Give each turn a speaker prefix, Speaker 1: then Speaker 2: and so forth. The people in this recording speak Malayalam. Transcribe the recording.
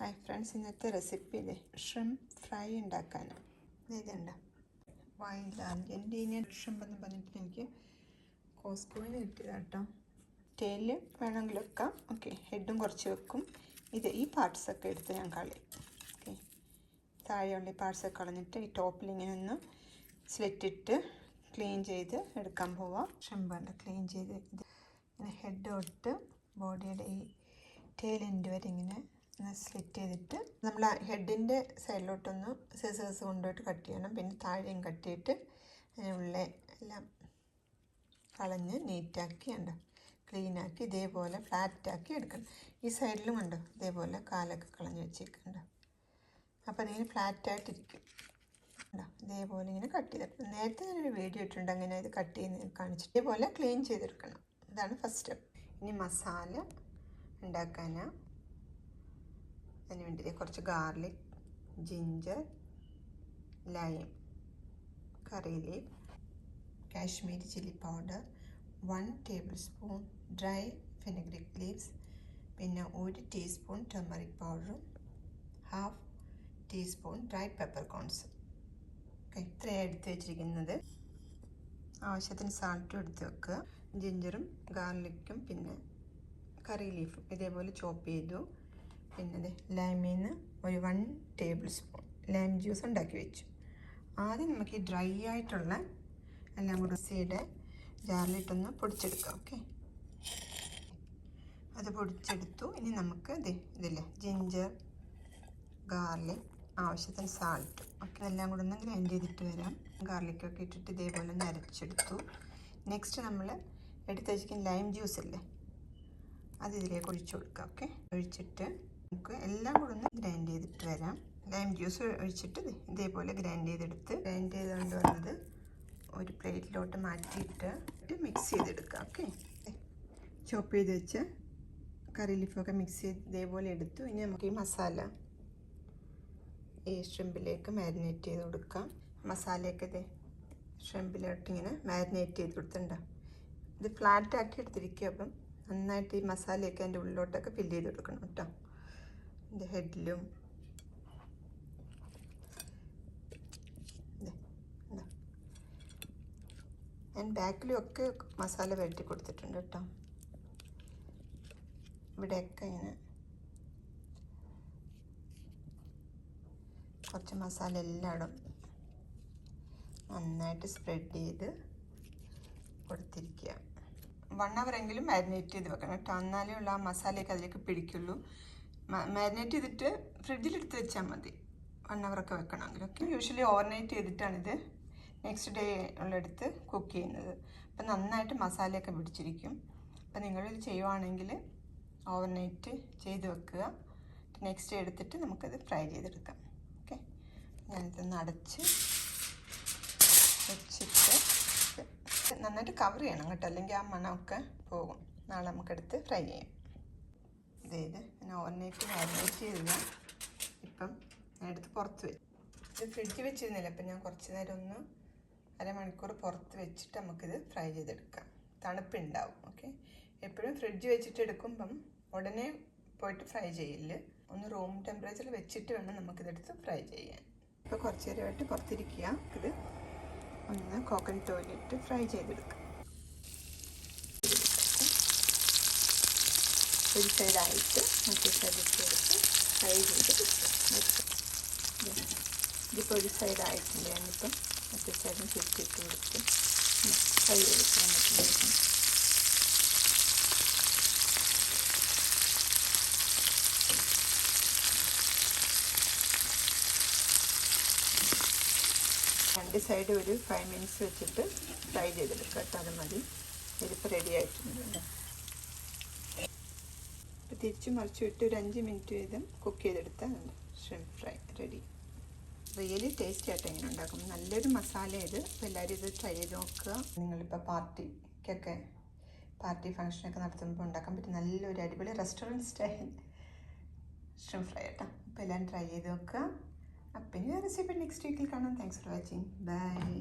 Speaker 1: ഹായ് ഫ്രണ്ട്സ്, ഇന്നത്തെ റെസിപ്പി ഇല്ലേ ഷ്രിംപ് ഫ്രൈ ഉണ്ടാക്കാനും ഇതുണ്ട്. വൈൽഡ് അർജൻറ്റീനിയൻ ഷ്രിംപ് എന്ന് പറഞ്ഞിട്ട് എനിക്ക് കോസ്കോയിൽ കിട്ടിയതാണ് കേട്ടോ. ടെയില് വേണമെങ്കിൽ വെക്കാം. ഓക്കെ, ഹെഡും കുറച്ച് വെക്കും. ഈ പാർട്സൊക്കെ എടുത്ത് ഞാൻ കളയും. ഓക്കെ, താഴെയുള്ള ഈ പാർട്സൊക്കെ കളഞ്ഞിട്ട് ഈ ടോപ്പിൽ ഇങ്ങനെ ഒന്ന് സ്ലിറ്റിട്ട് ക്ലീൻ ചെയ്ത് എടുക്കാൻ പോവാം. ഷ്രിംപ് ക്ലീൻ ചെയ്ത് ഇങ്ങനെ ഹെഡ് തൊട്ട് ബോഡിയുടെ ഈ ടെയിൽ എൻഡ് വരെ ഇങ്ങനെ സ്ലിറ്റ് ചെയ്തിട്ട് നമ്മൾ ആ ഹെഡിൻ്റെ സൈഡിലോട്ടൊന്ന് സിസേഴ്സ് കൊണ്ടുപോയിട്ട് കട്ട് ചെയ്യണം. പിന്നെ താഴെയും കട്ട് ചെയ്തിട്ട് അതിനുള്ള എല്ലാം കളഞ്ഞ് നീറ്റാക്കി ഉണ്ടോ ക്ലീനാക്കി ഇതേപോലെ ഫ്ലാറ്റാക്കി എടുക്കണം. ഈ സൈഡിലും ഉണ്ടോ ഇതേപോലെ കാലൊക്കെ കളഞ്ഞ് വെച്ചേക്കുന്നുണ്ടോ. അപ്പോൾ അതിങ്ങനെ ഫ്ലാറ്റായിട്ടിരിക്കും ഉണ്ടോ. ഇതേപോലെ ഇങ്ങനെ കട്ട് ചെയ്തെടുക്കണം. നേരത്തെ ഞാനൊരു വീഡിയോ ഇട്ടിട്ടുണ്ട് അങ്ങനെ ഇത് കട്ട് ചെയ്യുന്ന കാണിച്ചിട്ട് ഇതേപോലെ ക്ലീൻ ചെയ്തെടുക്കണം. ഇതാണ് ഫസ്റ്റ് സ്റ്റെപ്പ്. ഇനി മസാല ഉണ്ടാക്കാനാണ്. അതിന് വേണ്ടി കുറച്ച് ഗാർലിക്, ജിഞ്ചർ, ലൈം, കറി leaf, Kashmiri chilli powder, 1 table spoon dry fenugreek leaves, പിന്നെ 1 ടീസ്പൂൺ ടർമറിക് പൗഡറും 1/2 ടീസ്പൂൺ ഡ്രൈ പെപ്പർകോൺസും. ഇത്രയാണ് എടുത്ത് വെച്ചിരിക്കുന്നത്. ആവശ്യത്തിന് സാൾട്ടും എടുത്ത് വെക്കുക. ജിഞ്ചറും ഗാർലിക്കും പിന്നെ കറി ലീഫും ഇതേപോലെ ചോപ്പ് ചെയ്തു. പിന്നെ ലൈമിൽ നിന്ന് ഒരു 1 ടേബിൾ സ്പൂൺ ലൈം ജ്യൂസ് ഉണ്ടാക്കി വെച്ചു. ആദ്യം നമുക്ക് ഈ ഡ്രൈ ആയിട്ടുള്ള എല്ലാം കൂടെ മിക്സിയുടെ ജാറിലിട്ടൊന്ന് പൊടിച്ചെടുക്കാം. ഓക്കെ, അത് പൊടിച്ചെടുത്തു. ഇനി നമുക്ക് ഇതില്ലേ ജിഞ്ചർ, ഗാർലിക്, ആവശ്യത്തിന് സാൾട്ട് ഒക്കെ എല്ലാം കൂടെ ഒന്ന് ഗ്രൈൻഡ് ചെയ്തിട്ട് വരാം. ഗാർലിക്കൊക്കെ ഇട്ടിട്ട് ഇതേപോലെ ഒന്ന് അരച്ചെടുത്തു. നെക്സ്റ്റ് നമ്മൾ എടുത്ത് വെച്ചിരിക്കുന്ന ലൈം ജ്യൂസ് ഇല്ലേ അത് ഇതിലേക്ക് ഒഴിച്ചു കൊടുക്കാം. ഓക്കെ, ഒഴിച്ചിട്ട് നമുക്ക് എല്ലാം കൂടെ ഒന്ന് ഗ്രൈൻഡ് ചെയ്തിട്ട് വരാം. ലൈം ജ്യൂസ് ഒഴിച്ചിട്ട് ഇതേപോലെ ഗ്രൈൻഡ് ചെയ്തുകൊണ്ട് വന്നത് ഒരു പ്ലേറ്റിലോട്ട് മാറ്റിയിട്ട് മിക്സ് ചെയ്തെടുക്കാം. ഓക്കെ, ചോപ്പ് ചെയ്ത് വെച്ച് കറി ലീഫൊക്കെ മിക്സ് ചെയ്ത് ഇതേപോലെ എടുത്തു. ഇനി നമുക്ക് ഈ മസാല ഈ ഷ്രിംപിലേക്ക് മാരിനേറ്റ് ചെയ്ത് കൊടുക്കാം. മസാലയൊക്കെ ഷ്രിംപിലോട്ട് ഇങ്ങനെ മാരിനേറ്റ് ചെയ്ത് കൊടുത്തിട്ടുണ്ടാവും. ഇത് ഫ്ലാറ്റാക്കി എടുത്തിരിക്കുക. അപ്പം നന്നായിട്ട് ഈ മസാലയൊക്കെ അതിൻ്റെ ഉള്ളിലോട്ടൊക്കെ ഫില്ല് ചെയ്ത് കൊടുക്കണം കേട്ടോ. ഇതിൻ്റെ ഹെഡിലും ഞാൻ ബാക്കിലും ഒക്കെ മസാല വരട്ടി കൊടുത്തിട്ടുണ്ട് കേട്ടോ. ഇവിടെയൊക്കെ ഇങ്ങനെ കുറച്ച് മസാല എല്ലായിടും നന്നായിട്ട് സ്പ്രെഡ് ചെയ്ത് കൊടുത്തിരിക്കുക. 1 hour എങ്കിലും മാരിനേറ്റ് ചെയ്ത് വെക്കണം കേട്ടോ. എന്നാലേ ഉള്ള ആ മസാലയൊക്കെ അതിലേക്ക് പിടിക്കുള്ളൂ. മാരിനേറ്റ് ചെയ്തിട്ട് ഫ്രിഡ്ജിലെടുത്ത് വെച്ചാൽ മതി. 1 hour ഒക്കെ വെക്കണമെങ്കിൽ. ഓക്കെ, യൂഷ്വലി ഓവർനൈറ്റ് ചെയ്തിട്ടാണിത് നെക്സ്റ്റ് ഡേ ഉള്ളെടുത്ത് കുക്ക് ചെയ്യുന്നത്. അപ്പം നന്നായിട്ട് മസാലയൊക്കെ പിടിച്ചിരിക്കും. അപ്പം നിങ്ങളിത് ചെയ്യുവാണെങ്കിൽ ഓവർനൈറ്റ് ചെയ്ത് വെക്കുക. നെക്സ്റ്റ് ഡേ എടുത്തിട്ട് നമുക്കത് ഫ്രൈ ചെയ്തെടുക്കാം. ഓക്കെ, ഞാനിതൊന്ന് അടച്ച് വെച്ചിട്ട് നന്നായിട്ട് കവർ ചെയ്യണം കേട്ടോ, അല്ലെങ്കിൽ ആ മണമൊക്കെ പോകും. നാളെ നമുക്കെടുത്ത് ഫ്രൈ ചെയ്യാം. ഞാൻ ഓവർനൈറ്റ് മാരിനേറ്റ് ചെയ്തില്ല. ഇപ്പം ഞാൻ എടുത്ത് പുറത്ത് വെച്ചു. ഇത് ഫ്രിഡ്ജ് വെച്ചിരുന്നില്ല. അപ്പം ഞാൻ കുറച്ച് നേരം ഒന്ന് അരമണിക്കൂർ പുറത്ത് വെച്ചിട്ട് നമുക്കിത് ഫ്രൈ ചെയ്തെടുക്കാം. തണുപ്പുണ്ടാവും. ഓക്കെ, എപ്പോഴും ഫ്രിഡ്ജ് വെച്ചിട്ട് എടുക്കുമ്പം ഉടനെ പോയിട്ട് ഫ്രൈ ചെയ്യില്ല. ഒന്ന് റൂം ടെമ്പറേച്ചറിൽ വെച്ചിട്ട് വേണം നമുക്കിതെടുത്ത് ഫ്രൈ ചെയ്യാൻ. ഇപ്പോൾ കുറച്ച് നേരമായിട്ട് പുറത്തിരിക്കുക. ഇത് ഒന്ന് കോക്കനട്ട് ഓയിലിട്ട് ഫ്രൈ ചെയ്തെടുക്കാം. ഒരു സൈഡായിട്ട് മറ്റേ സൈഡിട്ട് എടുത്ത് ഫ്രൈ ചെയ്തെടുക്കാം. ഇതിപ്പോൾ ഒരു സൈഡായിട്ടുണ്ട്. ഞാനിപ്പം മറ്റേ സൈഡിന് ചുറ്റിട്ട് കൊടുത്ത് ഫ്രൈ ചെയ്തെടുക്കാൻ പറ്റും. രണ്ട് സൈഡ് ഒരു 5 minutes വെച്ചിട്ട് ഫ്രൈ ചെയ്തെടുക്കുക കേട്ടോ. അത് മതി. ഇതിപ്പോൾ റെഡി ആയിട്ടുണ്ട്. ഇപ്പോൾ തിരിച്ച് മറിച്ച് വിട്ട് ഒരു 5 minute വീതം കുക്ക് ചെയ്തെടുത്താൽ shrimp fry ready. Really tasty ആയിട്ട് എങ്ങനെ ഉണ്ടാക്കും. നല്ലൊരു മസാല ഇത്. അപ്പോൾ എല്ലാവരും ഇത് ട്രൈ ചെയ്ത് നോക്കുക. നിങ്ങളിപ്പോൾ പാർട്ടി ഫങ്ഷനൊക്കെ നടത്തുമ്പോൾ ഉണ്ടാക്കാൻ പറ്റും നല്ലൊരു അടിപൊളി റെസ്റ്റോറൻറ്റ് സ്റ്റൈൽ ഷ്രിംപ് ഫ്രൈ കേട്ടോ. അപ്പോൾ എല്ലാവരും ട്രൈ ചെയ്ത് നോക്കുക. അപ്പം ഇനി റെസിപ്പി നെക്സ്റ്റ് വീക്കിൽ കാണാം. Thanks for watching. ബൈ.